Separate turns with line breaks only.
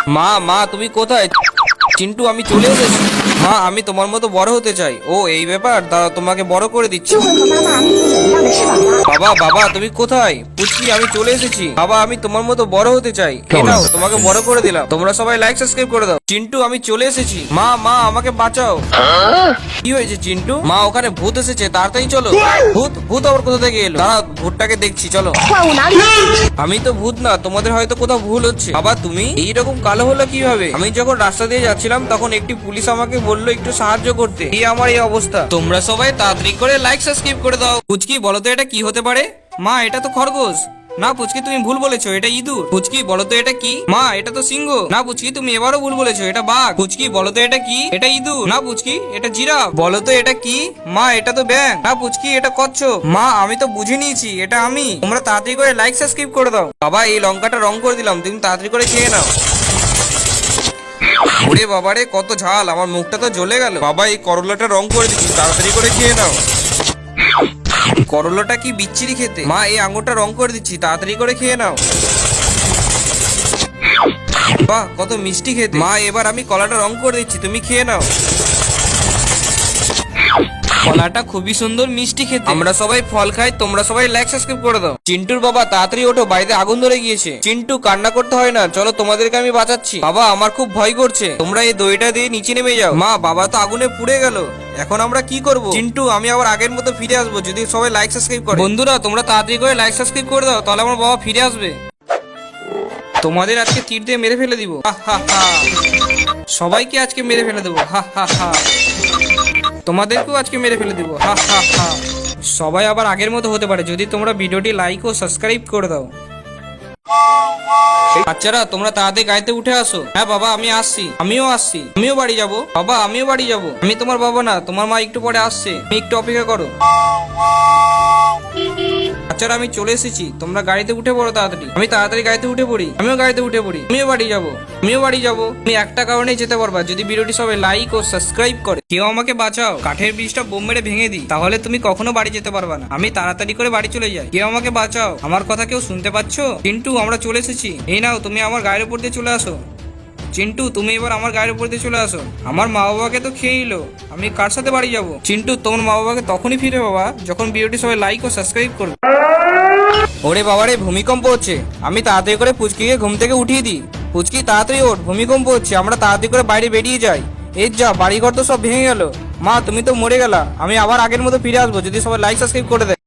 মা মা তুমি কোথায়? চিন্টু আমি চলে এসেছি। মা আমি তোমার মতো বড় হতে চাই। ও এই ব্যাপার, দাঁড়া তোমাকে বড় করে দিচ্ছি।
就会和妈妈一起到的翅膀了。
বাবা বাবা তুমি কোথায়? পুচকি আমি চলে এসেছি। বাবা আমি তোমার মতো বড় হতে চাই। এই নাও তোমাকে বড় করে দিলাম। তোমরা সবাই লাইক সাবস্ক্রাইব করে দাও। চিন্টু আমি চলে এসেছি। মা মা আমাকে বাঁচাও। কি হয়েছে চিন্টু? মা ওখানে ভূত এসেছে, তাড়াতাড়ি চলো। ভূত ভূত আবার কোথা থেকে এলো? দাঁড়া ভূতটাকে দেখছি, চলো।
怪物哪里？
আমি তো ভূত না, তোমাদের হয়তো কোথাও ভুল হচ্ছে। বাবা তুমি এইরকম কালো হলো কিভাবে? আমি যখন রাস্তা দিয়ে যাচ্ছিলাম তখন একটি পুলিশ আমাকে বললো একটু সাহায্য করতে, এই আমার এই অবস্থা। তোমরা সবাই তাড়াতাড়ি করে লাইক সাবস্ক্রাইব করে দাও। পুচকি বলো তো এটা কি হতে পারে? মা এটা তো খরগোশ। না পুচকি তুমি ভুল বলেছো, এটা ইঁদুর। পুচকি বলো তো এটা কি? মা এটা তো সিংহ। না পুচকি তুমি এবারও ভুল বলেছো, এটা বাঘ। পুচকি বলো তো এটা কি? এটা ইঁদুর। না পুচকি এটা জিরাফ। বলো তো এটা কি? মা এটা তো ব্যাঙ। না পুচকি এটা কচ্ছপ। মা আমি তো বুঝে নিয়েছি এটা আমি। তোমরা তাড়াতাড়ি করে লাইক সাবস্ক্রাইব করে দাও। বাবা এই লঙ্কাটা রং করে দিলাম, তুমি তাড়াতাড়ি করে খেয়ে নাও। ওরে বাবারে কত ঝাল, আমার মুখটা তো জ্বলে গেল। বাবা এই করলাটা রং করে দিচ্ছি, তাড়াতাড়ি করে খেয়ে নাও। করলাটা কি বিচ্ছিরি খেতে। মা এই আঙুরটা রং করে দিচ্ছি, তাড়াতাড়ি করে খেয়ে নাও। বাহ কত মিষ্টি খেতে। মা এবার আমি কলাটা রং করে দিচ্ছি, তুমি খেয়ে নাও। কলাটা খুবই সুন্দর মিষ্টি খেতে। আমরা সবাই ফল খাই, তোমরা সবাই লাইক সাবস্ক্রাইব করে দাও। চিন্টুর বাবা তাড়াতাড়ি ওঠো, বাড়িতে আগুন ধরে গিয়েছে। চিন্টু কান্না করতে হয় না, চলো তোমাদেরকে আমি বাঁচাচ্ছি। বাবা আমার খুব ভয় করছে, তোমরা এই দইটা দিয়ে নিচে নেমে যাও। মা বাবা তো আগুনে পুড়ে গেল, এখন আমরা কি করব? চিন্টু আমি আবার আগের মতো ফিরে আসবো যদি সবাই লাইক সাবস্ক্রাইব করে। বন্ধুরা তোমরা তাড়াতাড়ি করে লাইক সাবস্ক্রাইব করে দাও, তাহলে আমার বাবা ফিরে আসবে। তোমাদের আজকে তীর দিয়ে মেরে ফেলে দিব। হা হা হা। সবাইকে আজকে মেরে ফেলে দেবো। হা হা হা। তোমাদেরকেও আজকে মেরে ফেলে দিব। হা হা হা। সবাই আবার আগের মতো হতে পারে যদি তোমরা ভিডিওটি লাইক ও সাবস্ক্রাইব করে দাও। বাচ্চারা তোমরা তাড়াতাড়ি গাড়িতে উঠে আসো। হ্যাঁ বাবা আমি আসছি। আমিও আসছি। আমিও বাড়ি যাব। বাবা আমিও বাড়ি যাব। আমি তোমার বাবা না, তোমার মা একটু পরে আসছে, তুমি একটু অপেক্ষা করো। বাচ্চারা আমি চলে এসেছি, তোমরা গাড়িতে উঠে পড়ো তাড়াতাড়ি। আমি তাড়াতাড়ি গাড়িতে উঠে পড়ি। আমিও গাড়িতে উঠে পড়ি। আমিও বাড়ি যাব। আমিও বাড়ি যাব। তুমি একটা কারণেই যেতে পারবা, যদি ভিডিওটি সবাই লাইক ও সাবস্ক্রাইব করে। কেউ আমাকে বাঁচাও, কাঠের ব্রিজটা বোম মেরে ভেঙে দিই, তাহলে তুমি কখনো বাড়ি যেতে পারবা না। আমি তাড়াতাড়ি করে বাড়ি চলে যাই। কেউ আমাকে বাঁচাও, আমার কথা কেউ শুনতে পাচ্ছো? চিন্টু আমরা চলে এসেছি, এই নাও তুমি আমার গায়ের উপর দিয়ে চলে আসো। চিন্টু তুমি এবার আমার গায়ের উপর দিয়ে চলে আসো। আমার মা বাবাকে তো খেয়ে নিলো, আমি কার সাথে বাড়ি যাব? চিন্টু তোমার মা বাবাকে তখনই ফিরে পাবা যখন ভিডিওটি সবাই লাইক ও সাবস্ক্রাইব করবে। ওরে বাবারে ভূমিকম্প হচ্ছে, আমি তাড়াতাড়ি করে পুচকিকে ঘুম থেকে উঠিয়ে দিই। পুচকি তাড়াতাড়ি ওঠ, ভূমিকম্প হচ্ছে, আমরা তাড়াতাড়ি করে বাইরে বেরিয়ে যাই। এই যা বাড়িঘর তো সব ভেঙে গেল। মা তুমি তো মরে গেলা, আমি আবার আগের মতো ফিরে আসবো যদি সবাই লাইক সাবস্ক্রাইব করে দেয়।